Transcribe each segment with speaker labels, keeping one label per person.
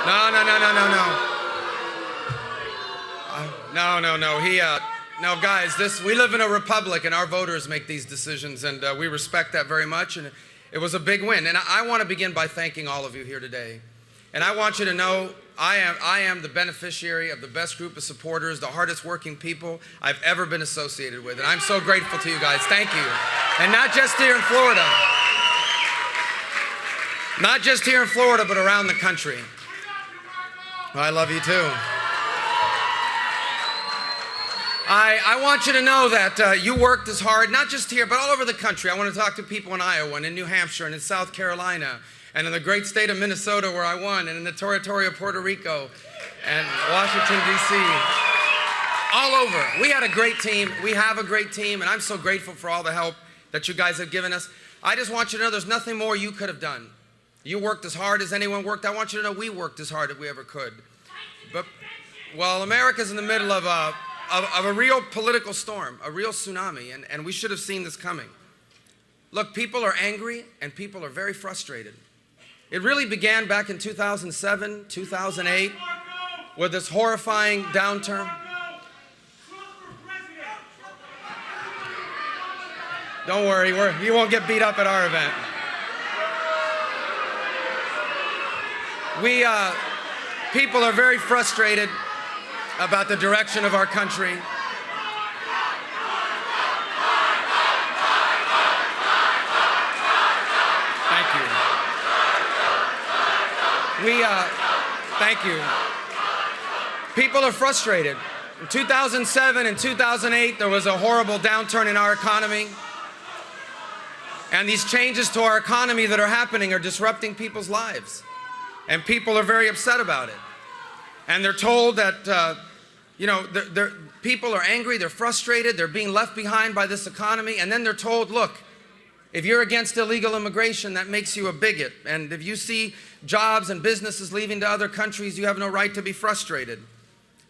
Speaker 1: No, no, no, no, no, no. No, no, no. No, guys, we live in a republic, and our voters make these decisions, and we respect that very much, and it was a big win. And I want to begin by thanking all of you here today. And I want you to know I am the beneficiary of the best group of supporters, the hardest working people I've ever been associated with. And I'm so grateful to you guys. Thank you. And not just here in Florida. Not just here in Florida, but around the country. Well, I love you too. I want you to know that you worked as hard, not just here, but all over the country. I want to talk to people in Iowa and in New Hampshire and in South Carolina and in the great state of Minnesota where I won, and in the territory of Puerto Rico and Washington, D.C. All over. We had a great team. We have a great team, and I'm so grateful for all the help that you guys have given us. I just want you to know there's nothing more you could have done. You worked as hard as anyone worked. I want you to know we worked as hard as we ever could. But, well, America's in the middle of a real political storm, a real tsunami, and we should have seen this coming. Look, people are angry and people are very frustrated. It really began back in 2007, 2008, with this horrifying downturn. Don't worry, you won't get beat up at our event. People are very frustrated about the direction of our country. Thank you. Thank you. People are frustrated. In 2007 and 2008, there was a horrible downturn in our economy. And these changes to our economy that are happening are disrupting people's lives. And people are very upset about it. And they're told that, people are angry, they're frustrated, they're being left behind by this economy. And then they're told, look, if you're against illegal immigration, that makes you a bigot. And if you see jobs and businesses leaving to other countries, you have no right to be frustrated.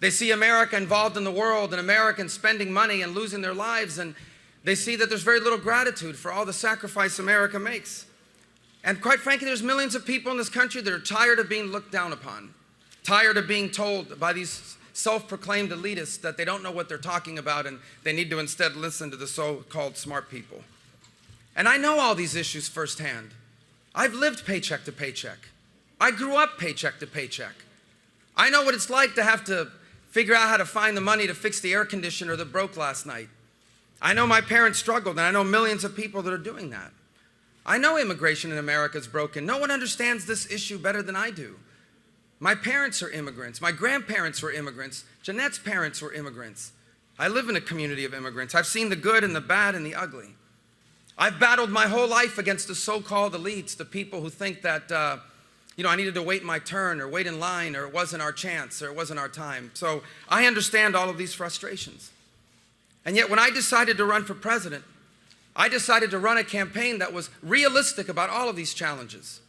Speaker 1: They see America involved in the world and Americans spending money and losing their lives. And they see that there's very little gratitude for all the sacrifice America makes. And quite frankly, there's millions of people in this country that are tired of being looked down upon, tired of being told by these self-proclaimed elitists that they don't know what they're talking about and they need to instead listen to the so-called smart people. And I know all these issues firsthand. I've lived paycheck to paycheck. I grew up paycheck to paycheck. I know what it's like to have to figure out how to find the money to fix the air conditioner that broke last night. I know my parents struggled, and I know millions of people that are doing that. I know immigration in America is broken. No one understands this issue better than I do. My parents are immigrants. My grandparents were immigrants. Jeanette's parents were immigrants. I live in a community of immigrants. I've seen the good and the bad and the ugly. I've battled my whole life against the so-called elites, the people who think that, I needed to wait my turn or wait in line or it wasn't our chance or it wasn't our time. So I understand all of these frustrations. And yet when I decided to run for president, I decided to run a campaign that was realistic about all of these challenges,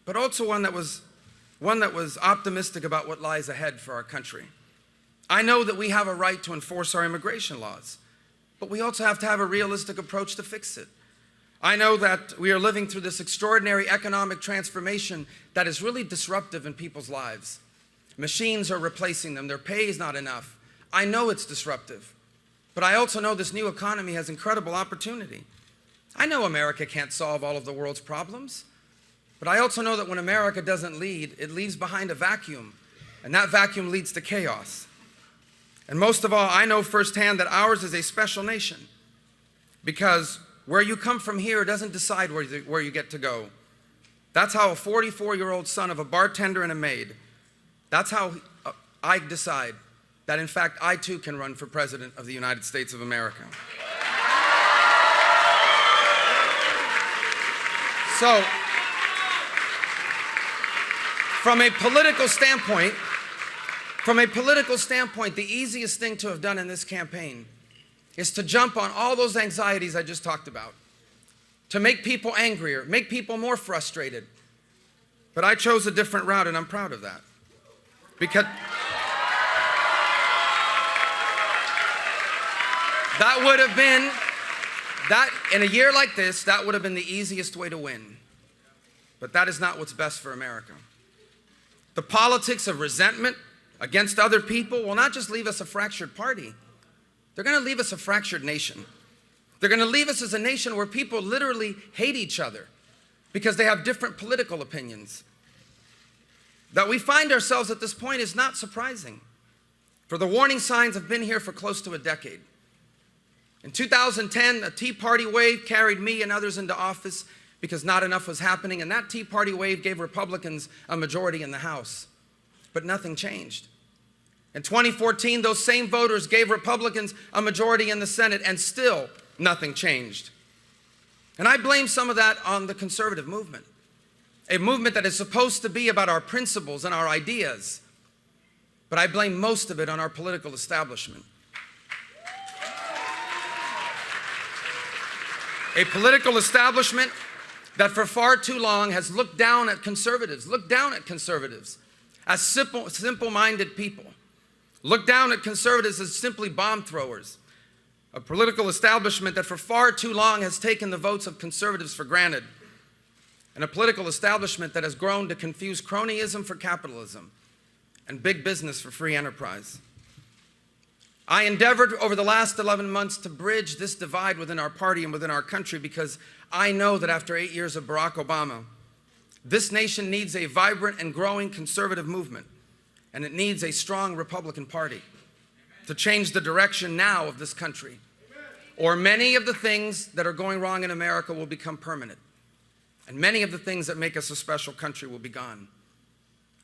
Speaker 1: but also one that was optimistic about what lies ahead for our country. I know that we have a right to enforce our immigration laws, but we also have to have a realistic approach to fix it. I know that we are living through this extraordinary economic transformation that is really disruptive in people's lives. Machines are replacing them. Their pay is not enough. I know it's disruptive, but I also know this new economy has incredible opportunity. I know America can't solve all of the world's problems, but I also know that when America doesn't lead, it leaves behind a vacuum, and that vacuum leads to chaos. And most of all, I know firsthand that ours is a special nation, because where you come from here doesn't decide where you get to go. That's how a 44-year-old son of a bartender and a maid, that's how I decide that, in fact, I too can run for president of the United States of America. So, from a political standpoint, the easiest thing to have done in this campaign is to jump on all those anxieties I just talked about, to make people angrier, make people more frustrated. But I chose a different route, and I'm proud of that. Because that would have been, in a year like this, that would have been the easiest way to win. But that is not what's best for America. The politics of resentment against other people will not just leave us a fractured party. They're going to leave us a fractured nation. They're going to leave us as a nation where people literally hate each other because they have different political opinions. That we find ourselves at this point is not surprising, for the warning signs have been here for close to a decade. In 2010, a Tea Party wave carried me and others into office because not enough was happening, and that Tea Party wave gave Republicans a majority in the House. But nothing changed. In 2014, those same voters gave Republicans a majority in the Senate, and still nothing changed. And I blame some of that on the conservative movement, a movement that is supposed to be about our principles and our ideas, but I blame most of it on our political establishment. A political establishment that for far too long has looked down at conservatives as simple-minded people, looked down at conservatives as simply bomb throwers. A political establishment that for far too long has taken the votes of conservatives for granted. And a political establishment that has grown to confuse cronyism for capitalism and big business for free enterprise. I endeavored over the last 11 months to bridge this divide within our party and within our country, because I know that after 8 years of Barack Obama, this nation needs a vibrant and growing conservative movement, and it needs a strong Republican Party to change the direction now of this country. Or many of the things that are going wrong in America will become permanent, and many of the things that make us a special country will be gone.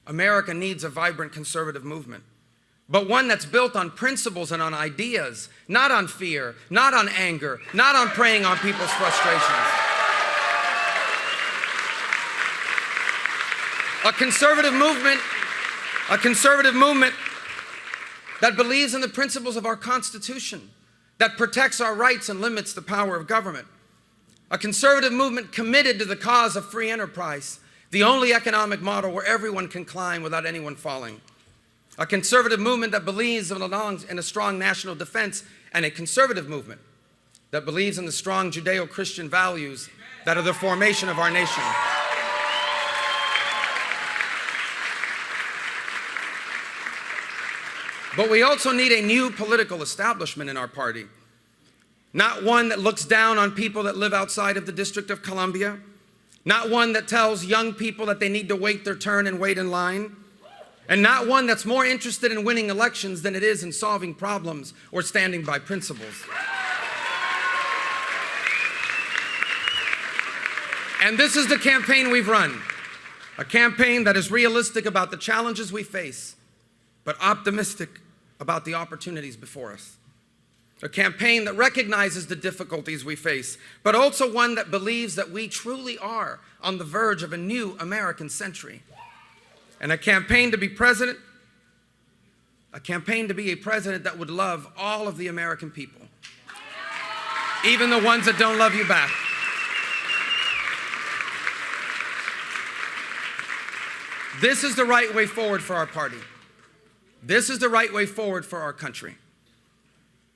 Speaker 1: America needs a vibrant conservative movement, but one that's built on principles and on ideas, not on fear, not on anger, not on preying on people's frustrations. A conservative movement that believes in the principles of our Constitution, that protects our rights and limits the power of government. A conservative movement committed to the cause of free enterprise, the only economic model where everyone can climb without anyone falling. A conservative movement that believes in a strong national defense, and a conservative movement that believes in the strong Judeo-Christian values that are the formation of our nation. But we also need a new political establishment in our party. Not one that looks down on people that live outside of the District of Columbia. Not one that tells young people that they need to wait their turn and wait in line. And not one that's more interested in winning elections than it is in solving problems or standing by principles. And this is the campaign we've run. A campaign that is realistic about the challenges we face, but optimistic about the opportunities before us. A campaign that recognizes the difficulties we face, but also one that believes that we truly are on the verge of a new American century. And a campaign to be a president that would love all of the American people, even the ones that don't love you back. This is the right way forward for our party. This is the right way forward for our country.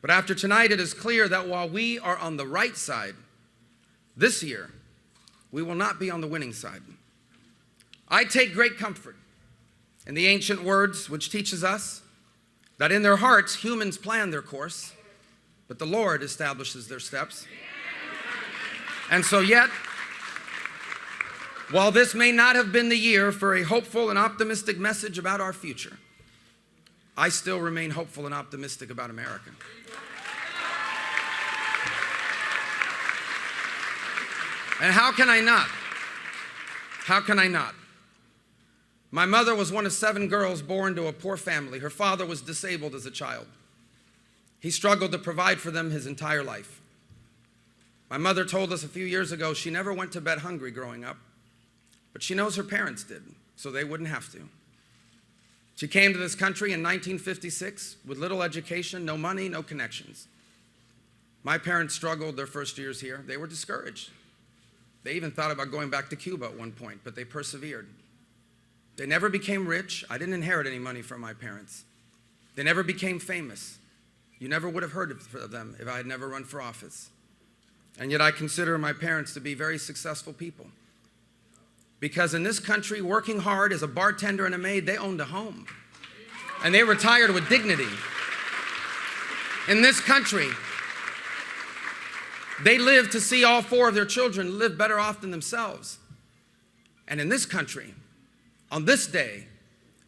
Speaker 1: But after tonight, it is clear that while we are on the right side, this year, we will not be on the winning side. I take great comfort in the ancient words which teaches us that in their hearts humans plan their course, but the Lord establishes their steps. And so yet, while this may not have been the year for a hopeful and optimistic message about our future, I still remain hopeful and optimistic about America. And how can I not? How can I not? My mother was one of 7 girls born to a poor family. Her father was disabled as a child. He struggled to provide for them his entire life. My mother told us a few years ago she never went to bed hungry growing up, but she knows her parents did, so they wouldn't have to. She came to this country in 1956 with little education, no money, no connections. My parents struggled their first years here. They were discouraged. They even thought about going back to Cuba at one point, but they persevered. They never became rich. I didn't inherit any money from my parents. They never became famous. You never would have heard of them if I had never run for office. And yet I consider my parents to be very successful people, Because in this country, working hard as a bartender and a maid, they owned a home. And they retired with dignity. In this country, they lived to see all 4 of their children live better off than themselves. And in this country, on this day,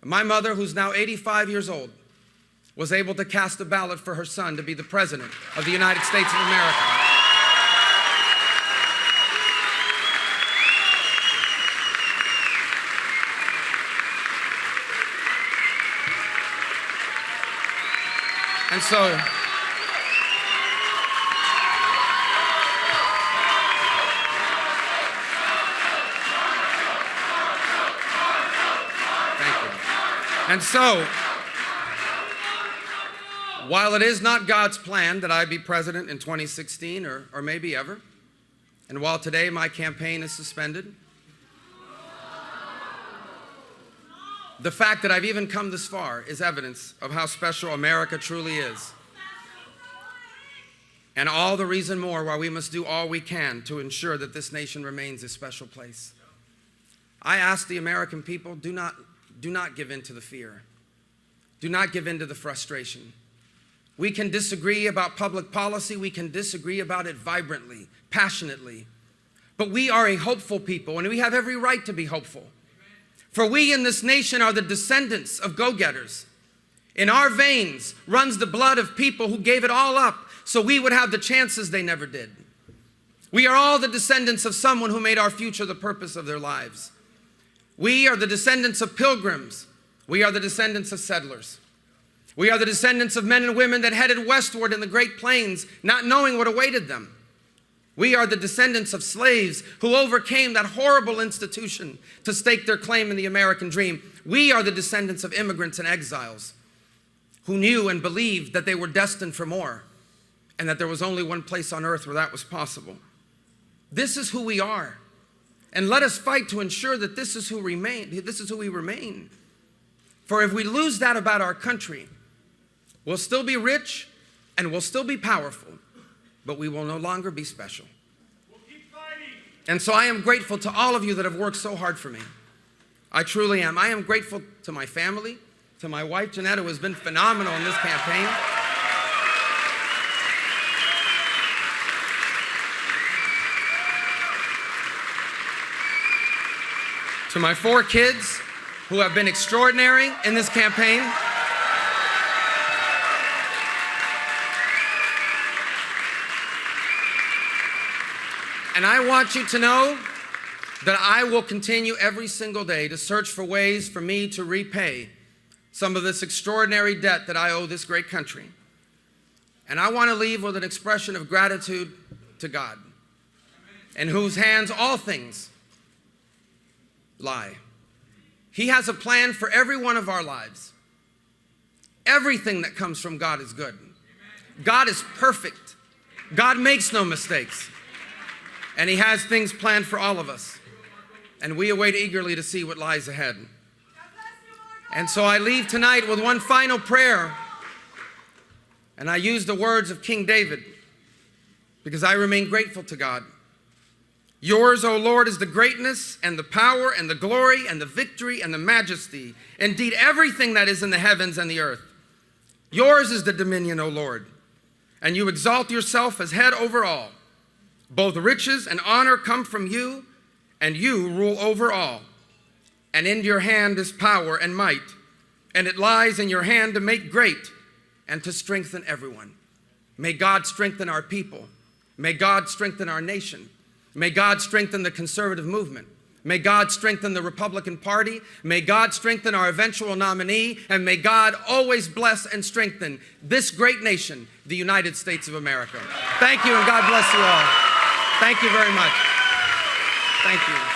Speaker 1: my mother, who's now 85 years old, was able to cast a ballot for her son to be the President of the United States of America. And so, thank you. And so, while it is not God's plan that I be president in 2016 or maybe ever, and while today my campaign is suspended, the fact that I've even come this far is evidence of how special America truly is. And all the reason more why we must do all we can to ensure that this nation remains a special place. I ask the American people, do not give in to the fear. Do not give in to the frustration. We can disagree about public policy. We can disagree about it vibrantly, passionately. But we are a hopeful people, and we have every right to be hopeful. For we in this nation are the descendants of go-getters. In our veins runs the blood of people who gave it all up so we would have the chances they never did. We are all the descendants of someone who made our future the purpose of their lives. We are the descendants of pilgrims. We are the descendants of settlers. We are the descendants of men and women that headed westward in the Great Plains, not knowing what awaited them. We are the descendants of slaves who overcame that horrible institution to stake their claim in the American dream. We are the descendants of immigrants and exiles who knew and believed that they were destined for more and that there was only one place on earth where that was possible. This is who we are. And let us fight to ensure that this is who we remain. For if we lose that about our country, we'll still be rich and we'll still be powerful, but we will no longer be special. We'll keep fighting. And so I am grateful to all of you that have worked so hard for me. I truly am. I am grateful to my family, to my wife, Jeanette, who has been phenomenal in this campaign. To my 4 kids, who have been extraordinary in this campaign. And I want you to know that I will continue every single day to search for ways for me to repay some of this extraordinary debt that I owe this great country. And I want to leave with an expression of gratitude to God, in whose hands all things lie. He has a plan for every one of our lives. Everything that comes from God is good. God is perfect. God makes no mistakes. And He has things planned for all of us. And we await eagerly to see what lies ahead. And so I leave tonight with one final prayer. And I use the words of King David because I remain grateful to God. Yours, O Lord, is the greatness and the power and the glory and the victory and the majesty. Indeed, everything that is in the heavens and the earth. Yours is the dominion, O Lord. And you exalt yourself as head over all. Both riches and honor come from you, and you rule over all. And in your hand is power and might, and it lies in your hand to make great and to strengthen everyone. May God strengthen our people. May God strengthen our nation. May God strengthen the conservative movement. May God strengthen the Republican Party. May God strengthen our eventual nominee. And may God always bless and strengthen this great nation, the United States of America. Thank you, and God bless you all. Thank you very much. Thank you.